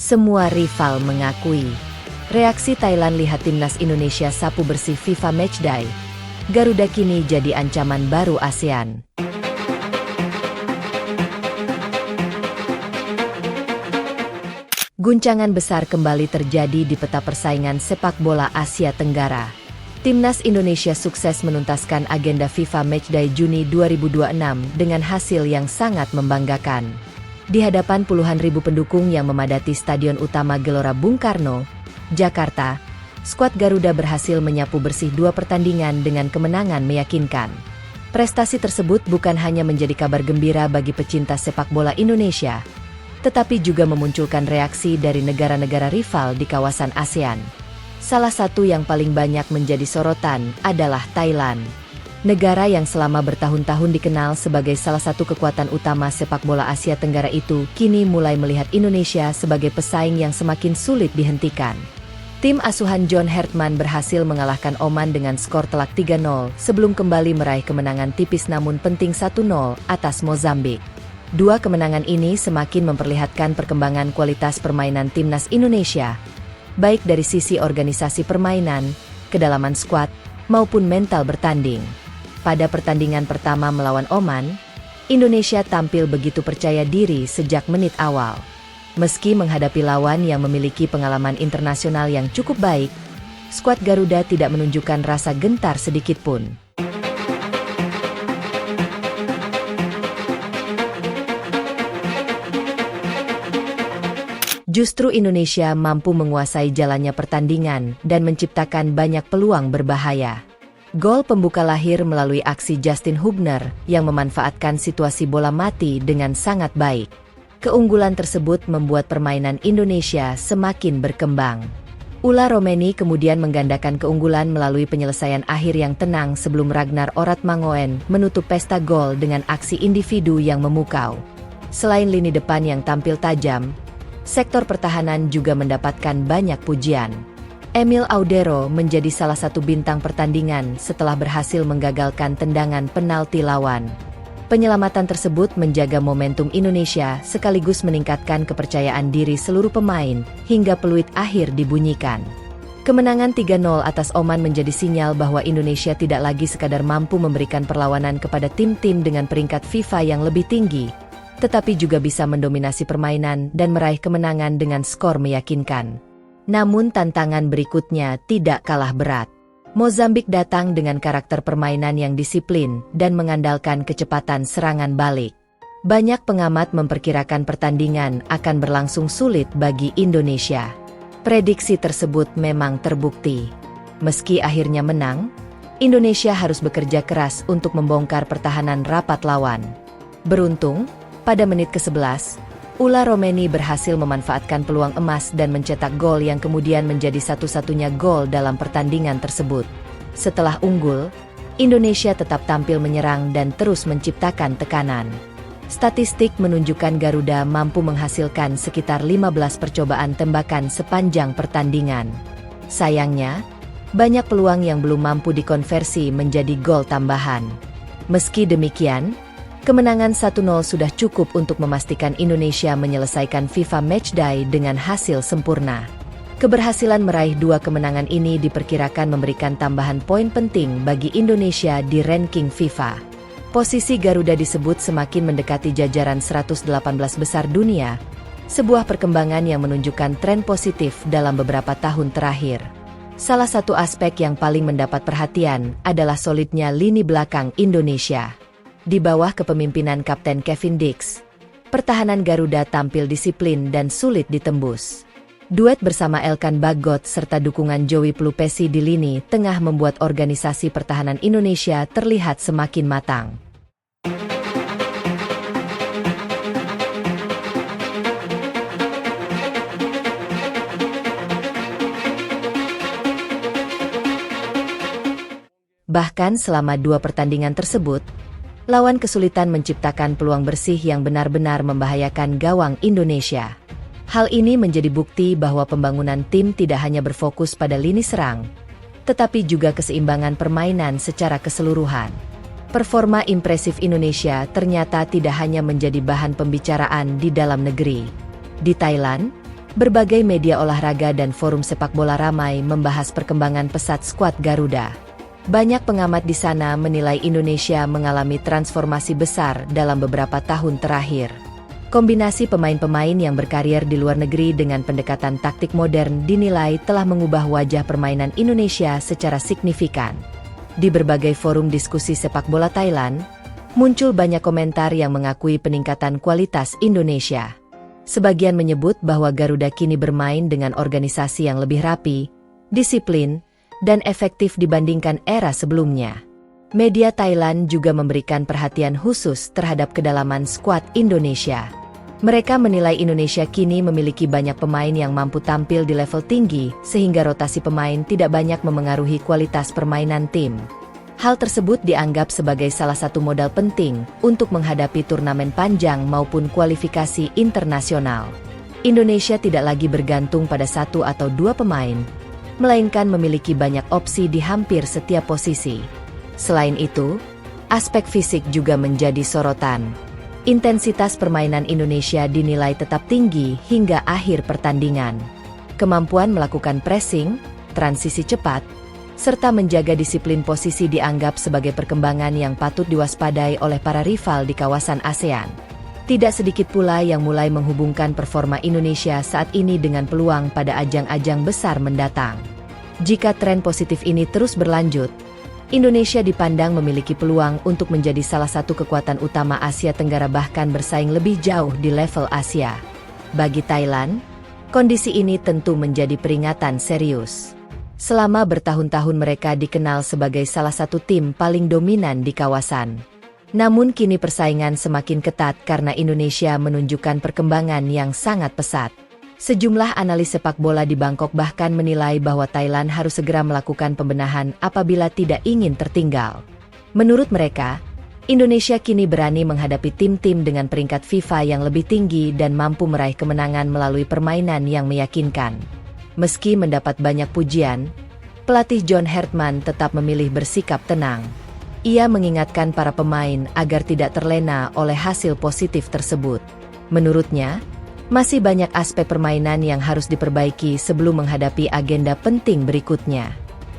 Semua rival mengakui. Reaksi Thailand lihat timnas Indonesia sapu bersih FIFA Matchday. Garuda kini jadi ancaman baru ASEAN. Guncangan besar kembali terjadi di peta persaingan sepak bola Asia Tenggara. Timnas Indonesia sukses menuntaskan agenda FIFA Matchday Juni 2026 dengan hasil yang sangat membanggakan. Di hadapan puluhan ribu pendukung yang memadati Stadion Utama Gelora Bung Karno, Jakarta, skuad Garuda berhasil menyapu bersih 2 pertandingan dengan kemenangan meyakinkan. Prestasi tersebut bukan hanya menjadi kabar gembira bagi pecinta sepak bola Indonesia, tetapi juga memunculkan reaksi dari negara-negara rival di kawasan ASEAN. Salah satu yang paling banyak menjadi sorotan adalah Thailand. Negara yang selama bertahun-tahun dikenal sebagai salah satu kekuatan utama sepak bola Asia Tenggara itu kini mulai melihat Indonesia sebagai pesaing yang semakin sulit dihentikan. Tim asuhan John Hartman berhasil mengalahkan Oman dengan skor telak 3-0 sebelum kembali meraih kemenangan tipis namun penting 1-0 atas Mozambik. Dua kemenangan ini semakin memperlihatkan perkembangan kualitas permainan timnas Indonesia, baik dari sisi organisasi permainan, kedalaman skuad, maupun mental bertanding. Pada pertandingan pertama melawan Oman, Indonesia tampil begitu percaya diri sejak menit awal. Meski menghadapi lawan yang memiliki pengalaman internasional yang cukup baik, skuad Garuda tidak menunjukkan rasa gentar sedikitpun. Justru Indonesia mampu menguasai jalannya pertandingan dan menciptakan banyak peluang berbahaya. Gol pembuka lahir melalui aksi Justin Hubner yang memanfaatkan situasi bola mati dengan sangat baik. Keunggulan tersebut membuat permainan Indonesia semakin berkembang. Ula Romeni kemudian menggandakan keunggulan melalui penyelesaian akhir yang tenang sebelum Ragnar Oratmangoen menutup pesta gol dengan aksi individu yang memukau. Selain lini depan yang tampil tajam, sektor pertahanan juga mendapatkan banyak pujian. Emil Audero menjadi salah satu bintang pertandingan setelah berhasil menggagalkan tendangan penalti lawan. Penyelamatan tersebut menjaga momentum Indonesia sekaligus meningkatkan kepercayaan diri seluruh pemain hingga peluit akhir dibunyikan. Kemenangan 3-0 atas Oman menjadi sinyal bahwa Indonesia tidak lagi sekadar mampu memberikan perlawanan kepada tim-tim dengan peringkat FIFA yang lebih tinggi, tetapi juga bisa mendominasi permainan dan meraih kemenangan dengan skor meyakinkan. Namun tantangan berikutnya tidak kalah berat. Mozambik datang dengan karakter permainan yang disiplin dan mengandalkan kecepatan serangan balik. Banyak pengamat memperkirakan pertandingan akan berlangsung sulit bagi Indonesia. Prediksi tersebut memang terbukti. Meski akhirnya menang, Indonesia harus bekerja keras untuk membongkar pertahanan rapat lawan. Beruntung, pada menit ke-11, Ula Romeni berhasil memanfaatkan peluang emas dan mencetak gol yang kemudian menjadi satu-satunya gol dalam pertandingan tersebut. Setelah unggul, Indonesia tetap tampil menyerang dan terus menciptakan tekanan. Statistik menunjukkan Garuda mampu menghasilkan sekitar 15 percobaan tembakan sepanjang pertandingan. Sayangnya, banyak peluang yang belum mampu dikonversi menjadi gol tambahan. Meski demikian, kemenangan 1-0 sudah cukup untuk memastikan Indonesia menyelesaikan FIFA Matchday dengan hasil sempurna. Keberhasilan meraih 2 kemenangan ini diperkirakan memberikan tambahan poin penting bagi Indonesia di ranking FIFA. Posisi Garuda disebut semakin mendekati jajaran 118 besar dunia, sebuah perkembangan yang menunjukkan tren positif dalam beberapa tahun terakhir. Salah satu aspek yang paling mendapat perhatian adalah solidnya lini belakang Indonesia. Di bawah kepemimpinan Kapten Kevin Dix, pertahanan Garuda tampil disiplin dan sulit ditembus. Duet bersama Elkan Bagot serta dukungan Joey Pelupesi di lini tengah membuat organisasi pertahanan Indonesia terlihat semakin matang. Bahkan selama 2 pertandingan tersebut, lawan kesulitan menciptakan peluang bersih yang benar-benar membahayakan gawang Indonesia. Hal ini menjadi bukti bahwa pembangunan tim tidak hanya berfokus pada lini serang, tetapi juga keseimbangan permainan secara keseluruhan. Performa impresif Indonesia ternyata tidak hanya menjadi bahan pembicaraan di dalam negeri. Di Thailand, Berbagai media olahraga dan forum sepak bola ramai membahas perkembangan pesat skuad Garuda. Banyak pengamat di sana menilai Indonesia mengalami transformasi besar dalam beberapa tahun terakhir. Kombinasi pemain-pemain yang berkarir di luar negeri dengan pendekatan taktik modern dinilai telah mengubah wajah permainan Indonesia secara signifikan. Di berbagai forum diskusi sepak bola Thailand, muncul banyak komentar yang mengakui peningkatan kualitas Indonesia. Sebagian menyebut bahwa Garuda kini bermain dengan organisasi yang lebih rapi, disiplin, dan efektif dibandingkan era sebelumnya. Media Thailand juga memberikan perhatian khusus terhadap kedalaman skuad Indonesia. Mereka menilai Indonesia kini memiliki banyak pemain yang mampu tampil di level tinggi, sehingga rotasi pemain tidak banyak memengaruhi kualitas permainan tim. Hal tersebut dianggap sebagai salah satu modal penting untuk menghadapi turnamen panjang maupun kualifikasi internasional. Indonesia tidak lagi bergantung pada satu atau dua pemain, melainkan memiliki banyak opsi di hampir setiap posisi. Selain itu, aspek fisik juga menjadi sorotan. Intensitas permainan Indonesia dinilai tetap tinggi hingga akhir pertandingan. Kemampuan melakukan pressing, transisi cepat, serta menjaga disiplin posisi dianggap sebagai perkembangan yang patut diwaspadai oleh para rival di kawasan ASEAN. Tidak sedikit pula yang mulai menghubungkan performa Indonesia saat ini dengan peluang pada ajang-ajang besar mendatang. Jika tren positif ini terus berlanjut, Indonesia dipandang memiliki peluang untuk menjadi salah satu kekuatan utama Asia Tenggara, bahkan bersaing lebih jauh di level Asia. Bagi Thailand, kondisi ini tentu menjadi peringatan serius. Selama bertahun-tahun mereka dikenal sebagai salah satu tim paling dominan di kawasan. Namun kini persaingan semakin ketat karena Indonesia menunjukkan perkembangan yang sangat pesat. Sejumlah analis sepak bola di Bangkok bahkan menilai bahwa Thailand harus segera melakukan pembenahan apabila tidak ingin tertinggal. Menurut mereka, Indonesia kini berani menghadapi tim-tim dengan peringkat FIFA yang lebih tinggi dan mampu meraih kemenangan melalui permainan yang meyakinkan. Meski mendapat banyak pujian, pelatih John Hartman tetap memilih bersikap tenang. Ia mengingatkan para pemain agar tidak terlena oleh hasil positif tersebut. Menurutnya, masih banyak aspek permainan yang harus diperbaiki sebelum menghadapi agenda penting berikutnya.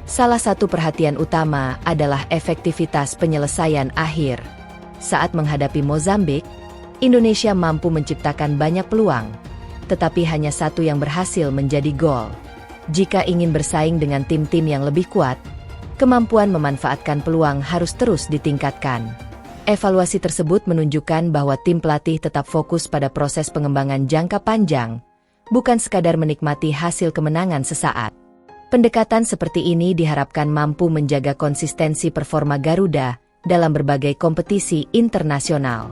Salah satu perhatian utama adalah efektivitas penyelesaian akhir. Saat menghadapi Mozambik, Indonesia mampu menciptakan banyak peluang, tetapi hanya satu yang berhasil menjadi gol. Jika ingin bersaing dengan tim-tim yang lebih kuat, kemampuan memanfaatkan peluang harus terus ditingkatkan. Evaluasi tersebut menunjukkan bahwa tim pelatih tetap fokus pada proses pengembangan jangka panjang, bukan sekadar menikmati hasil kemenangan sesaat. Pendekatan seperti ini diharapkan mampu menjaga konsistensi performa Garuda dalam berbagai kompetisi internasional.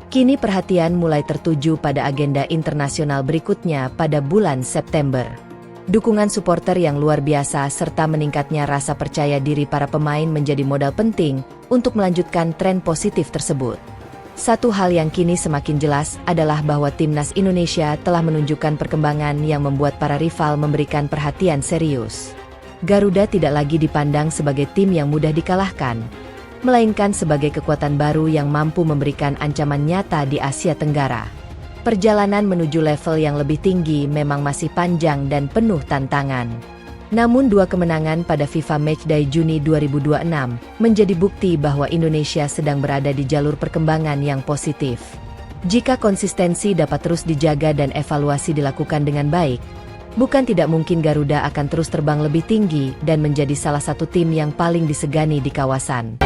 Kini perhatian mulai tertuju pada agenda internasional berikutnya pada bulan September. Dukungan supporter yang luar biasa serta meningkatnya rasa percaya diri para pemain menjadi modal penting untuk melanjutkan tren positif tersebut. Satu hal yang kini semakin jelas adalah bahwa timnas Indonesia telah menunjukkan perkembangan yang membuat para rival memberikan perhatian serius. Garuda tidak lagi dipandang sebagai tim yang mudah dikalahkan, melainkan sebagai kekuatan baru yang mampu memberikan ancaman nyata di Asia Tenggara. Perjalanan menuju level yang lebih tinggi memang masih panjang dan penuh tantangan. Namun dua kemenangan pada FIFA Matchday Juni 2026 menjadi bukti bahwa Indonesia sedang berada di jalur perkembangan yang positif. Jika konsistensi dapat terus dijaga dan evaluasi dilakukan dengan baik, bukan tidak mungkin Garuda akan terus terbang lebih tinggi dan menjadi salah satu tim yang paling disegani di kawasan.